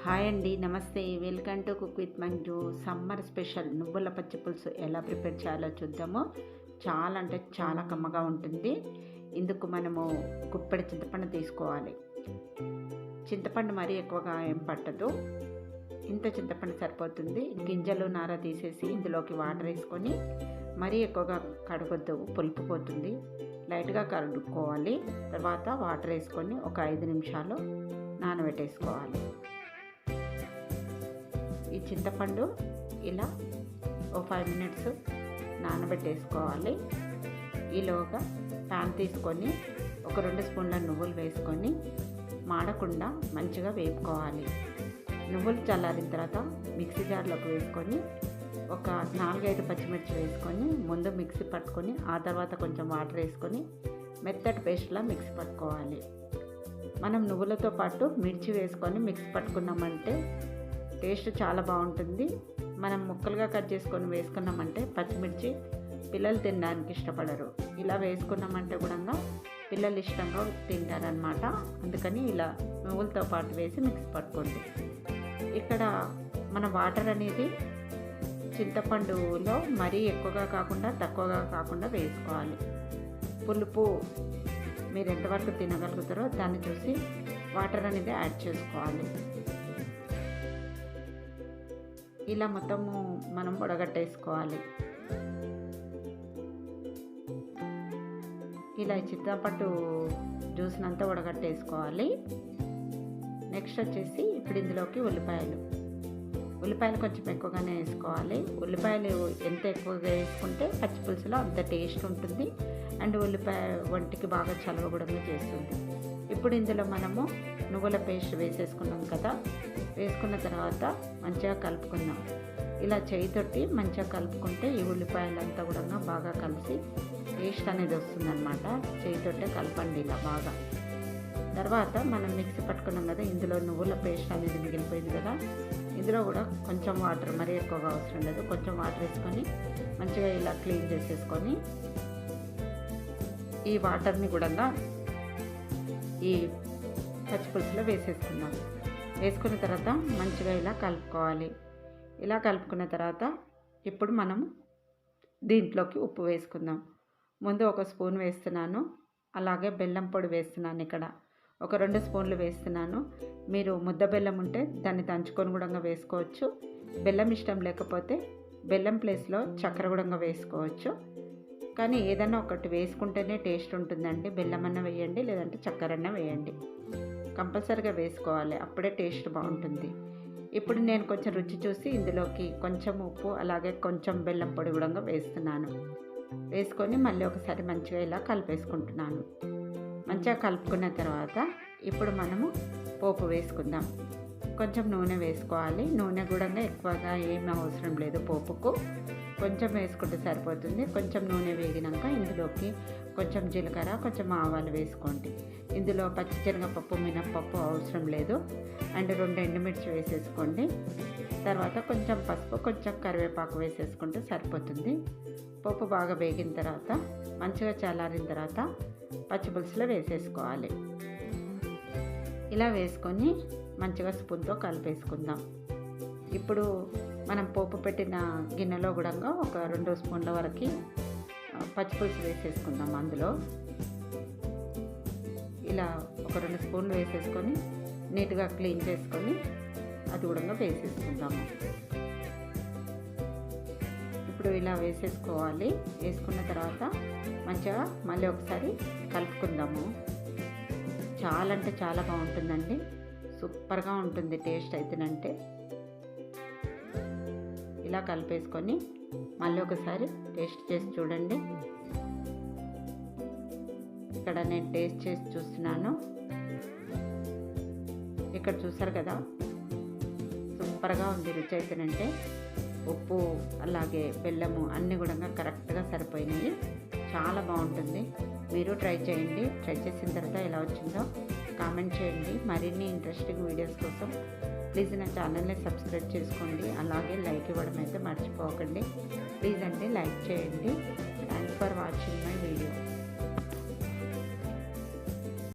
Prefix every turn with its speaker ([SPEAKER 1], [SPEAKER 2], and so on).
[SPEAKER 1] Hi అండి, నమస్తే. Welcome to cook with Manju. Summer special నువ్వుల పచ్చి పులుసు ఎలా ప్రిపేర్ చేయాలో చూద్దాము. చాలా అంటే చాలా కమ్మగా ఉంటుంది. ఇందుకు మనము గుప్పెడు చింతపండు తీసుకోవాలి. చింతపండు మరీ ఎక్కువగా ఏం పట్టదు, ఇంత చింతపండు సరిపోతుంది. గింజలు నార తీసేసి ఇందులోకి వాటర్ వేసుకొని మరీ ఎక్కువగా కడగొద్దు, పులుపు పోతుంది. లైట్గా కడుక్కోవాలి. తర్వాత వాటర్ వేసుకొని ఒక 5 నిమిషాలు నానబెట్టేసుకోవాలి. ఈ చింతపండు ఇలా ఓ 5 మినిట్స్ నానబెట్టేసుకోవాలి. ఈలోగా ప్యాన్ తీసుకొని ఒక 2 స్పూన్ల నువ్వులు వేసుకొని మాడకుండా మంచిగా వేపుకోవాలి. నువ్వులు చల్లారిన తర్వాత మిక్సీ జార్లోకి వేసుకొని ఒక 4-5 పచ్చిమిర్చి వేసుకొని ముందు మిక్సీ పట్టుకొని ఆ తర్వాత కొంచెం వాటర్ వేసుకొని మెత్తటి పేస్ట్లా మిక్సీ పట్టుకోవాలి. మనం నువ్వులతో పాటు మిర్చి వేసుకొని మిక్సీ పట్టుకున్నామంటే టేస్ట్ చాలా బాగుంటుంది. మనం ముక్కలుగా కట్ చేసుకొని వేసుకున్నామంటే పచ్చిమిర్చి పిల్లలు తినడానికి ఇష్టపడరు. ఇలా వేసుకున్నామంటే కూడా పిల్లలు ఇష్టంగా తింటారనమాట. అందుకని ఇలా నువ్వులతో పాటు వేసి మిక్స్ పట్టుకోండి. ఇక్కడ మన వాటర్ అనేది చింతపండులో మరీ ఎక్కువగా కాకుండా తక్కువగా కాకుండా వేసుకోవాలి. పులుపు మీరు ఎంతవరకు తినగలుగుతారో దాన్ని చూసి వాటర్ అనేది యాడ్ చేసుకోవాలి. ఇలా మొత్తము మనం వడగట్టేసుకోవాలి. ఇలా చింతపండు జ్యూస్నంతా వడగట్టేసుకోవాలి. నెక్స్ట్ వచ్చేసి ఇప్పుడు ఇందులోకి ఉల్లిపాయలు కొంచెం ఎక్కువగానే వేసుకోవాలి. ఉల్లిపాయలు ఎంత ఎక్కువగా వేసుకుంటే పచ్చి పులుసులో అంత టేస్ట్ ఉంటుంది. అండ్ ఉల్లిపాయ వంటికి బాగా చలవ కూడా చేస్తుంది. ఇప్పుడు ఇందులో మనము నువ్వుల పేస్ట్ వేసేసుకున్నాం కదా, వేసుకున్న తర్వాత మంచిగా కలుపుకుందాం. ఇలా చేయితోటి మంచిగా కలుపుకుంటే ఈ ఉల్లిపాయలంతా కూడా బాగా కలిసి టేస్ట్ అనేది వస్తుందన్నమాట. చేయితోటే కలపండి ఇలా బాగా. తర్వాత మనం మిక్సీ పట్టుకున్నాం కదా, ఇందులో నువ్వుల పేస్ట్ అనేది మిగిలిపోయింది కదా, ఇందులో కూడా కొంచెం వాటర్, మరీ ఎక్కువగా అవసరం లేదు, కొంచెం వాటర్ వేసుకొని మంచిగా ఇలా క్లీన్ చేసేసుకొని ఈ వాటర్ని కూడా ఈ పచ్చిపులుసులో వేసేసుకుందాం. వేసుకున్న తర్వాత మంచిగా ఇలా కలుపుకోవాలి. ఇలా కలుపుకున్న తర్వాత ఇప్పుడు మనం దీంట్లోకి ఉప్పు వేసుకుందాం. ముందు 1 స్పూన్ వేస్తున్నాను. అలాగే బెల్లం పొడి వేస్తున్నాను. ఇక్కడ ఒక 2 స్పూన్లు వేస్తున్నాను. మీరు ముద్ద బెల్లం ఉంటే దాన్ని దంచుకొని కూడా వేసుకోవచ్చు. బెల్లం ఇష్టం లేకపోతే బెల్లం ప్లేస్లో చక్కెర కూడా వేసుకోవచ్చు. కానీ ఏదైనా ఒకటి వేసుకుంటేనే టేస్ట్ ఉంటుందండి. బెల్లం అన్న వేయండి, లేదంటే చక్కెర అన్న వేయండి. కంపల్సరీగా వేసుకోవాలి, అప్పుడే టేస్ట్ బాగుంటుంది. ఇప్పుడు నేను కొంచెం రుచి చూసి ఇందులోకి కొంచెం ఉప్పు అలాగే కొంచెం బెల్లం పొడి కూడా వేస్తున్నాను. వేసుకొని మళ్ళీ ఒకసారి మంచిగా ఇలా కలిపేసుకుంటున్నాను. మంచిగా కలుపుకున్న తర్వాత ఇప్పుడు మనము పోపు వేసుకుందాం. కొంచెం నూనె వేసుకోవాలి. నూనె కూడా ఎక్కువగా ఏమీ అవసరం లేదు పోపుకు, కొంచెం వేసుకుంటే సరిపోతుంది. కొంచెం నూనె వేగినాక ఇందులోకి కొంచెం జీలకర్ర, కొంచెం ఆవాలు వేసుకోండి. ఇందులో పచ్చిశనగపప్పు, మినప్పప్పు అవసరం లేదు. అండ్ 2 ఎండుమిర్చి వేసేసుకోండి. తర్వాత కొంచెం పసుపు, కొంచెం కరివేపాకు వేసేసుకుంటే సరిపోతుంది. పప్పు బాగా వేగిన తర్వాత మంచిగా చల్లారిన తర్వాత పచ్చిపులుసులో వేసేసుకోవాలి. ఇలా వేసుకొని మంచిగా స్పూన్తో కలిపేసుకుందాం. ఇప్పుడు మనం పోపు పెట్టిన గిన్నెలో కూడా ఒక 2 స్పూన్ల వరకు పచ్చిపులుసు వేసేసుకుందాం. అందులో ఇలా ఒక 2 స్పూన్లు వేసేసుకొని నీట్గా క్లీన్ చేసుకొని అది కూడా వేసేసుకుందాము. ఇప్పుడు ఇలా వేసేసుకోవాలి. వేసుకున్న తర్వాత మంచిగా మళ్ళీ ఒకసారి కలుపుకుందాము. చాలా అంటే చాలా బాగుంటుందండి. సూపర్గా ఉంటుంది టేస్ట్ అయితేనంటే. ఇలా కలిపేసుకొని మళ్ళీ ఒకసారి టేస్ట్ చేసి చూడండి. ఇక్కడ నేను టేస్ట్ చేసి చూస్తున్నాను. ఇక్కడ చూసారు కదా, సూపర్గా ఉంది రుచి అయితేనంటే. ఉప్పు అలాగే బెల్లము అన్నీ కూడా కరెక్ట్గా సరిపోయినాయి. చాలా బాగుంటుంది. మీరు ట్రై చేయండి. ట్రై చేసిన తర్వాత ఎలా వచ్చిందో కామెంట్ చేయండి. మరిన్ని ఇంట్రెస్టింగ్ వీడియోస్ కోసం ప్లీజ్ నా ఛానల్ని సబ్స్క్రైబ్ చేసుకోండి. అలాగే లైక్ ఇవ్వడం అయితే మర్చిపోకండి. ప్లీజ్ అండి లైక్ చేయండి. Thanks for watching my video.